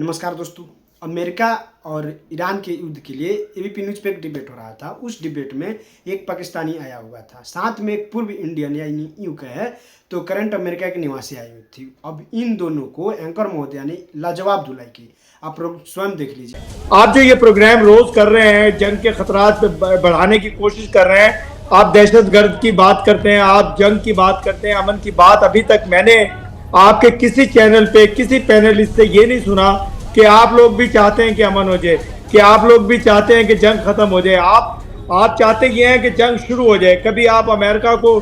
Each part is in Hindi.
नमस्कार दोस्तों। अमेरिका और ईरान के युद्ध के लिए एबीपी न्यूज़ पे एक डिबेट हो रहा था। उस डिबेट में एक पाकिस्तानी आया हुआ था, साथ में एक पूर्व इंडियन यानी यूँ कहे तो करंट अमेरिका के निवासी आई हुई थी। अब इन दोनों को एंकर महोदया ने लाजवाब धुलाई की। आप लोग स्वयं देख लीजिए। आप जो ये प्रोग्राम रोज कर रहे हैं, जंग के खतरात पे बढ़ाने की कोशिश कर रहे हैं, आप दहशतगर्द की बात करते हैं, आप जंग की बात करते हैं, अमन की बात। अभी तक मैंने आपके किसी चैनल पे किसी पैनलिस्ट से ये नहीं सुना कि आप लोग भी चाहते हैं कि अमन हो जाए, कि आप लोग भी चाहते हैं कि जंग खत्म हो जाए। आप चाहते ये हैं कि जंग शुरू हो जाए। कभी आप अमेरिका को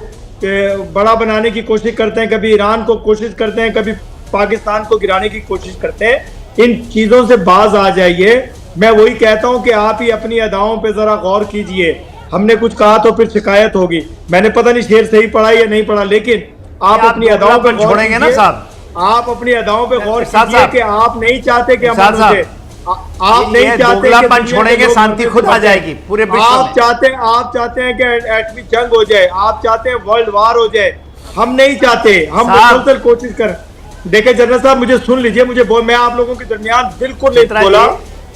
बड़ा बनाने की कोशिश करते हैं, कभी ईरान को कोशिश करते हैं, कभी पाकिस्तान को गिराने की कोशिश करते हैं। इन चीज़ों से बाज आ जाइए। मैं वही कहता हूं कि आप ही अपनी अदाओं पे ज़रा गौर कीजिए। हमने कुछ कहा तो फिर शिकायत होगी। मैंने पता नहीं शेर सही पढ़ा या नहीं पढ़ा, लेकिन आप अपनी अदाओं पे छोड़ेंगे ना साहब। आप अपनी अदाओं पे गौर कीजिए कि आप नहीं चाहते कि अमन हो जाए, आप नहीं चाहते कि छोड़ेंगे, शांति खुद आ जाएगी पूरे विश्व में। आप चाहते हैं कि एटमी जंग हो जाए, आप चाहते हैं वर्ल्ड वार हो जाए। हम नहीं चाहते। हम मुसलसल कोशिश करें। देखिए जनरल साहब, मुझे सुन लीजिए। मैं आप लोगों के दरमियान बिल्कुल नहीं बोला।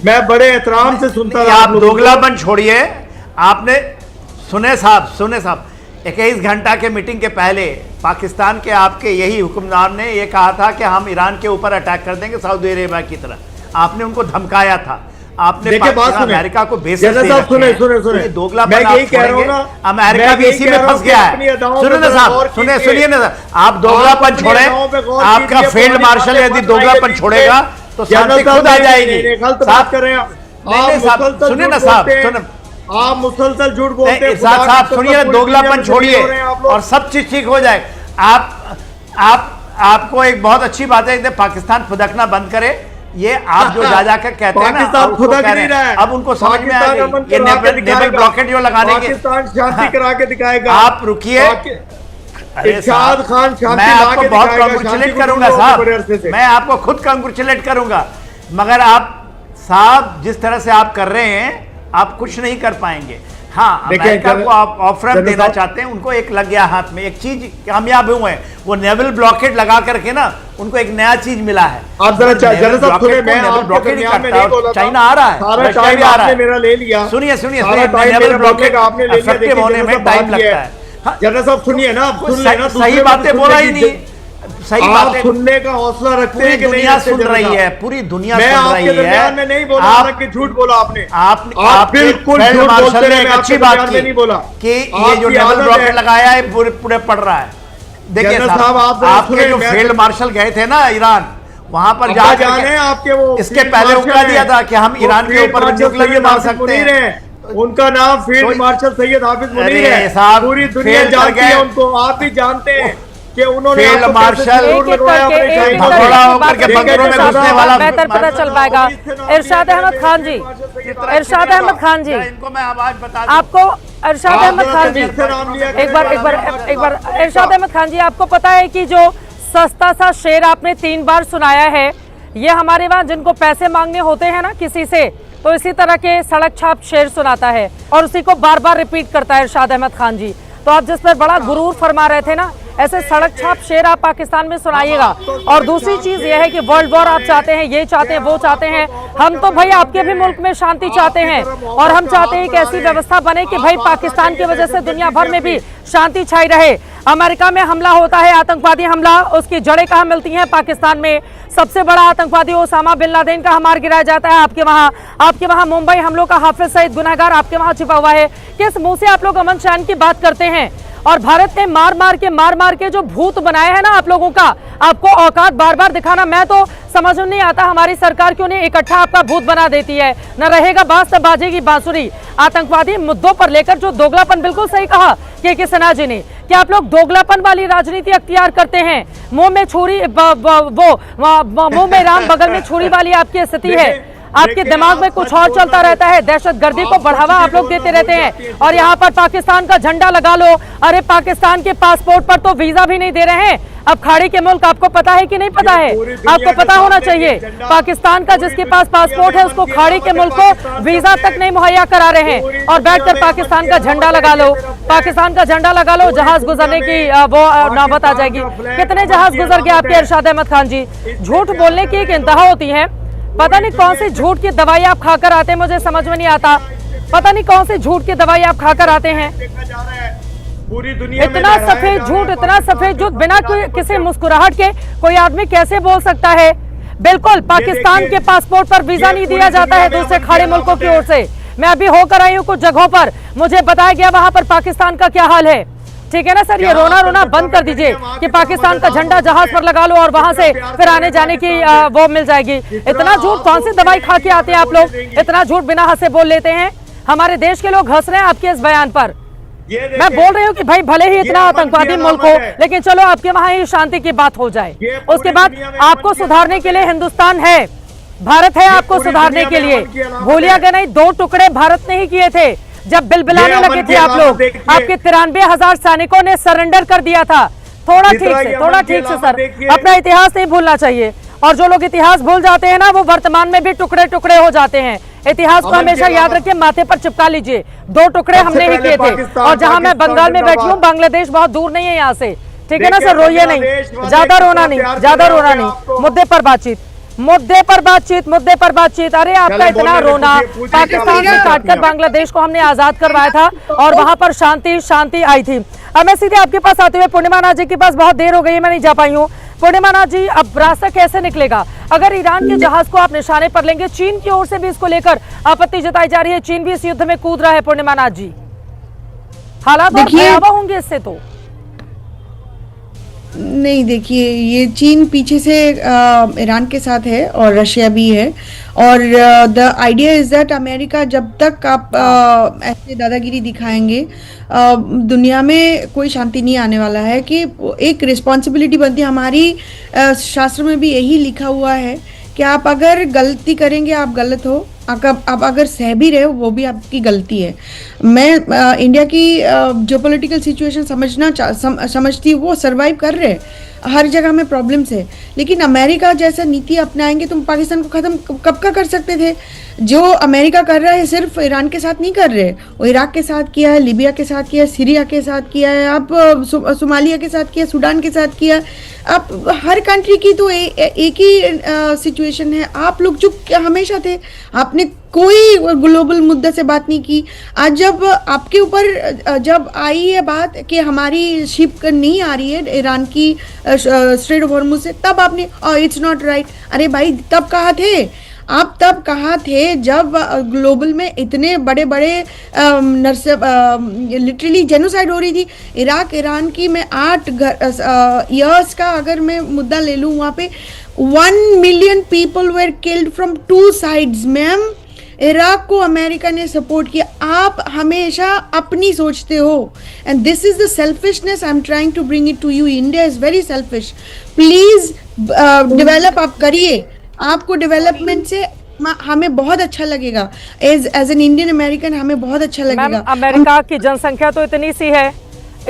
मैं बड़े एहतराम से सुनता रहा। आप दोगलापन छोड़िए। आपने सुने साहब 21 घंटा के मीटिंग के पहले पाकिस्तान के आपके यही हुक्मरान ने यह कहा था कि हम ईरान के ऊपर अटैक कर देंगे सऊदी अरेबिया की तरह। आपने उनको धमकाया था। आपने अमेरिका को बेसिस दे सुने दोगलापन आप छोड़ेंगे। अमेरिका भी इसी में फंस गया है। सुनिए ना साहब, सुनिए ना, आप दोगलापन छोड़े। आपका फील्ड मार्शल यदि दोगलापन छोड़ेगा तो शांति खुद आ जाएगी। सुनिए ना साहब, आप मुसलसल झूठ बोलते हैं। साहब सुनिए, दोगलापन छोड़िए और सब चीज ठीक हो जाए। आपको एक बहुत अच्छी बात है, पाकिस्तान फुदकना बंद करे। ये आप जो जा कर कहते हैं ना, फुदक नहीं रहा है। अब उनको समझ में आ गई ये नेवल ब्लॉकेड जो लगाने के। पाकिस्तान शांति करा के दिखाएगा। आप रुकिए। इरशाद खान मैं आपको बहुत कांग्रेचुलेट करूंगा साहब, मैं आपको खुद कांग्रेचुलेट करूंगा, मगर आप साहब जिस तरह से आप कर रहे हैं आप कुछ नहीं कर पाएंगे। हाँ, अमेरिका को आप ऑफर देना चाहते हैं, उनको एक लग गया हाथ में, एक चीज कामयाब हुए हैं। वो नेवल ब्लॉकेड लगा करके ना उनको एक नया चीज मिला है। आप जरा चाइना आ रहा है, रशिया भी आ रहा है। मेरा ले लिया। सुनिए नेवल ब्लॉकेड आपने इफेक्टिव होने में टाइम लगता है। जनरल साहब सुनिए ना, सही बातें बोला ही नहीं। सही बात सुनने का हौसला रखते हैं कि दुनिया सुन रही है, पूरी दुनिया सुन रही है। मैं नहीं बोला कि झूठ बोला आपने। आप बिल्कुल झूठ बोलते हैं। अच्छी बात नहीं बोला कि ये जो नेवल ब्लॉकेड लगाया है पूरे पड़ रहा है। देखिए साहब, आपके जो फील्ड मार्शल गए थे ना ईरान, वहां पर जाने आपके वो इसके पहले उनका दिया था कि हम ईरान के ऊपर न्यूक्लियर मार सकते हैं। उनका नाम फील्ड मार्शल सैयद हाफिज मुनीर है। पूरी दुनिया जानती है उनको। आप भी जानते हैं कि उन्होंने फील्ड मार्शल बेहतर पता चल पाएगा। इरशाद अहमद खान जी, इनको मैं आवाज बता आपको। इरशाद अहमद खान जी, एक बार इरशाद अहमद खान जी, आपको पता है कि जो सस्ता सा शेर आपने 3 बार सुनाया है, ये हमारे वहाँ जिनको पैसे मांगने होते हैं ना किसी से, तो इसी तरह के सड़क छाप शेर सुनाता है और उसी को बार बार रिपीट करता है इरशाद अहमद खान जी। तो आप जिस पर बड़ा गुरूर फरमा रहे थे ना, ऐसे सड़क छाप शेर आप पाकिस्तान में सुनाइएगा। और दूसरी चीज यह है कि वर्ल्ड वॉर आप चाहते हैं, ये चाहते हैं, वो चाहते हैं। हम तो भाई आपके भी मुल्क में शांति चाहते हैं और हम चाहते हैं कि ऐसी व्यवस्था बने कि भाई पाकिस्तान की वजह से दुनिया भर में भी शांति छाई रहे। अमेरिका में हमला होता है, आतंकवादी हमला, उसकी जड़ें कहाँ मिलती हैं? पाकिस्तान में। सबसे बड़ा आतंकवादी ओसामा बिन लादेन का मार गिराया जाता है आपके वहाँ मुंबई हमलों का हाफिज सईद गुनहगार आपके वहाँ छिपा हुआ है। किस मुंह से आप लोग अमन चैन की बात करते हैं? और भारत ने मार मार के जो भूत बनाया है ना आप लोगों का, आपको औकात बार बार दिखाना, मैं तो समझ नहीं आता हमारी सरकार क्यों नहीं इकट्ठा आपका भूत बना देती है। न रहेगा बांस न बाजेगी बांसुरी। आतंकवादी मुद्दों पर लेकर जो दोगलापन, बिल्कुल सही कहा के सिन्हा जी ने, कि आप लोग दोगलापन वाली राजनीति अख्तियार करते हैं। मुंह में छुरी, मुंह में राम बगल में छुरी वाली आपकी स्थिति है। आपके दिमाग में कुछ और चलता रहता है। दहशतगर्दी को बढ़ावा आप लोग देते रहते हैं और यहाँ पर पाकिस्तान का झंडा लगा लो। अरे पाकिस्तान के पासपोर्ट पर तो वीजा भी नहीं दे रहे हैं। अब खाड़ी के मुल्क, आपको पता है कि नहीं पता है? आपको पता होना चाहिए। पाकिस्तान का जिसके पास पासपोर्ट है उसको खाड़ी के मुल्क को वीजा तक नहीं मुहैया करा रहे हैं और बैठकर पाकिस्तान का झंडा लगा लो, पाकिस्तान का झंडा लगा लो, जहाज गुजरने की वो नौबत आ जाएगी। कितने जहाज गुजर गए आपके इरशाद अहमद खान जी? झूठ बोलने की एक इंतहा होती है। पता नहीं कौन सी झूठ की दवाई आप खाकर आते हैं, मुझे समझ में नहीं आता। पता नहीं कौन सी झूठ की दवाई आप खाकर आते हैं। पूरी दुनिया इतना सफेद झूठ, इतना सफेद झूठ बिना किसी मुस्कुराहट के कोई आदमी कैसे बोल सकता है? बिल्कुल, पाकिस्तान के पासपोर्ट पर वीजा नहीं दिया जाता है दूसरे खाड़ी मुल्कों की ओर से। मैं अभी होकर आई हूँ कुछ जगहों पर, मुझे बताया गया वहां पर पाकिस्तान का क्या हाल है। ठीक है ना सर, ये रोना रोना बंद कर दीजिए कि पाकिस्तान का झंडा जहाज पर लगा लो और वहां से फिर आने जाने की वो मिल जाएगी। इतना झूठ कौन सी दवाई खा के आते हैं आप लोग? इतना झूठ बिना हंसे बोल लेते हैं। हमारे देश के लोग हंस रहे हैं आपके इस बयान पर। मैं बोल रही हूँ कि भाई भले ही इतना आतंकवादी मुल्क हो, लेकिन चलो आपके वहां ही शांति की बात हो जाए। उसके बाद आपको सुधारने के लिए हिंदुस्तान है, भारत है आपको सुधारने के लिए। भूलिएगा नहीं, 2 टुकड़े भारत ने ही किए थे जब बिलबिलाने लगे थे आप लोग। आपके 93,000 सैनिकों ने सरेंडर कर दिया था। थोड़ा ठीक से सर, अपना इतिहास नहीं भूलना चाहिए। और जो लोग इतिहास भूल जाते हैं ना, वो वर्तमान में भी टुकड़े टुकड़े हो जाते हैं। इतिहास को हमेशा याद रखिए, माथे पर चिपका लीजिए। 2 टुकड़े हमने ही किए थे। और जहां मैं बंगाल में बैठी हूँ, बांग्लादेश बहुत दूर नहीं है यहाँ से। ठीक है ना सर, रोइए नहीं, ज्यादा रोना नहीं। मुद्दे पर बातचीत। अरे आपका इतना रोना, पाकिस्तान से काटकर बांग्लादेश को हमने आजाद करवाया था और वहां पर शांति आई थी। अब मैं सीधे आपके पास आते हुए पूर्णिमा नाथ जी के पास, बहुत देर हो गई है, मैं नहीं जा पाई हूँ। पूर्णिमा नाथ जी, अब रास्ता कैसे निकलेगा? अगर ईरान के जहाज को आप निशाने पर लेंगे, चीन की ओर से भी इसको लेकर आपत्ति जताई जा रही है, चीन भी इस युद्ध में कूद रहा है। पूर्णिमा नाथ जी, हालात और भयावह होंगे इससे तो। नहीं, देखिए, ये चीन पीछे से ईरान के साथ है और रशिया भी है। और the idea is that America जब तक आप ऐसे दादागिरी दिखाएंगे, दुनिया में कोई शांति नहीं आने वाला है। कि एक रिस्पॉन्सिबिलिटी बनती है हमारी, शास्त्र में भी यही लिखा हुआ है कि आप अगर गलती करेंगे आप गलत हो, आप अगर सह भी रहे हो वो भी आपकी गलती है। मैं इंडिया की जो पॉलिटिकल सिचुएशन समझती हूँ, वो सरवाइव कर रहे हैं। हर जगह में प्रॉब्लम्स है, लेकिन अमेरिका जैसा नीति अपनाएंगे तुम पाकिस्तान को ख़त्म कब का कर सकते थे? जो अमेरिका कर रहा है सिर्फ ईरान के साथ नहीं कर रहे, वो इराक के साथ किया है, लीबिया के साथ किया है, सीरिया के साथ किया है, आप सोमालिया के साथ किया, सूडान के साथ किया। आप हर कंट्री की तो एक ही सिचुएशन है। आप लोग चुप हमेशा थे, आपने कोई ग्लोबल मुद्दा से बात नहीं की। आज जब आपके ऊपर जब आई है बात कि हमारी शिप नहीं आ रही है ईरान की स्ट्रेट ऑफ हॉर्मुज से, तब आपने इट्स नॉट राइट। अरे भाई, तब कहाँ थे आप? तब कहाँ थे जब ग्लोबल में इतने बड़े बड़े लिटरली जेनोसाइड हो रही थी? इराक ईरान की मैं 8 ईयर्स का अगर मैं मुद्दा ले लूँ, वहाँ पे 1 million people were killed from 2 sides. Ma'am, Iraq को अमेरिका ने सपोर्ट किया। आप हमेशा अपनी सोचते हो, and this is the selfishness I am trying to bring it to you. India is very selfish. Please develop आप करिए, आपको डेवलपमेंट से हमें बहुत अच्छा लगेगा। एज एन इंडियन अमेरिकन हमें बहुत अच्छा लगेगा। अमेरिका की जनसंख्या तो इतनी सी है,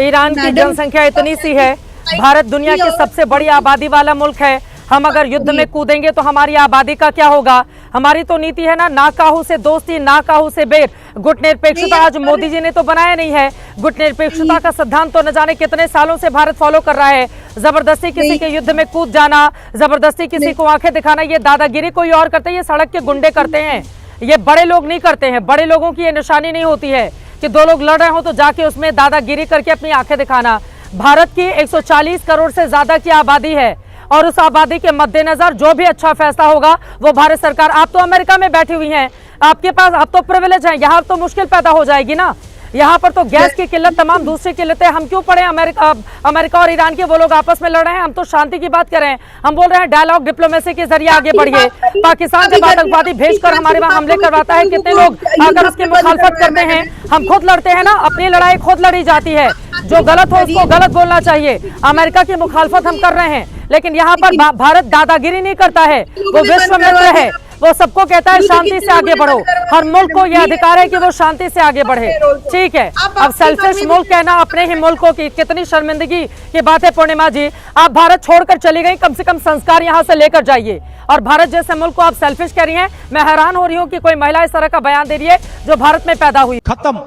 ईरान की जनसंख्या इतनी सी है, भारत दुनिया की सबसे बड़ी आबादी वाला मुल्क है। हम अगर युद्ध में कूदेंगे तो हमारी आबादी का क्या होगा? हमारी तो नीति है ना काहू से दोस्ती ना काहू से बैर। गुटनिरपेक्षता आज मोदी जी ने तो बनाया नहीं है। गुटनिरपेक्षता का सिद्धांत तो न जाने कितने सालों से भारत फॉलो कर रहा है। जबरदस्ती किसी के युद्ध में कूद जाना, जबरदस्ती किसी को आंखें दिखाना, ये दादागिरी कोई और करते हैं, ये सड़क के गुंडे करते हैं, ये बड़े लोग नहीं करते हैं। बड़े लोगों की ये निशानी नहीं होती है कि 2 लोग लड़ रहे हो तो जाके उसमें दादागिरी करके अपनी आंखें दिखाना। भारत की 140 करोड़ से ज्यादा की आबादी है और उस आबादी के मद्देनजर जो भी अच्छा फैसला होगा वो भारत सरकार। आप तो अमेरिका में बैठी हुई हैं, आपके पास आप तो प्रिविलेज हैं, यहाँ तो मुश्किल पैदा हो जाएगी ना। यहाँ पर तो गैस की किल्लत, तमाम दूसरी किल्लतें, हम क्यों पड़े? अमेरिका और ईरान के वो लोग आपस में लड़ रहे हैं, हम तो शांति की बात कर रहे हैं। हम बोल रहे हैं डायलॉग डिप्लोमेसी के जरिए आगे बढ़िए। पाकिस्तान जब आतंकवादी भेजकर हमारे वहां हमले करवाता है, कितने लोग आकर उसकी मुखालफत करते हैं। हम खुद लड़ते हैं ना, अपनी लड़ाई खुद लड़ी जाती है। जो गलत हो उसको गलत बोलना चाहिए। अमेरिका की मुखालफत हम कर रहे हैं, लेकिन यहाँ पर भारत दादागिरी नहीं करता है, वो विश्व मित्र है, वो सबको कहता है शांति से आगे बढ़ो। हर मुल्क को यह अधिकार है कि वो शांति से आगे बढ़े। ठीक है, अब सेल्फिश मुल्क कहना अपने ही मुल्कों की कितनी शर्मिंदगी की बात है। पूर्णिमा जी, आप भारत छोड़कर चली गई, कम से कम संस्कार यहाँ से लेकर जाइए। और भारत जैसे मुल्क को आप सेल्फिश कह रही हैं। मैं हैरान हो रही हूँ कि कोई महिला इस तरह का बयान दे रही है जो भारत में पैदा हुई। खत्म,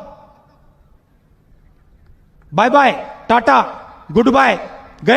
bye bye, tata, good bye.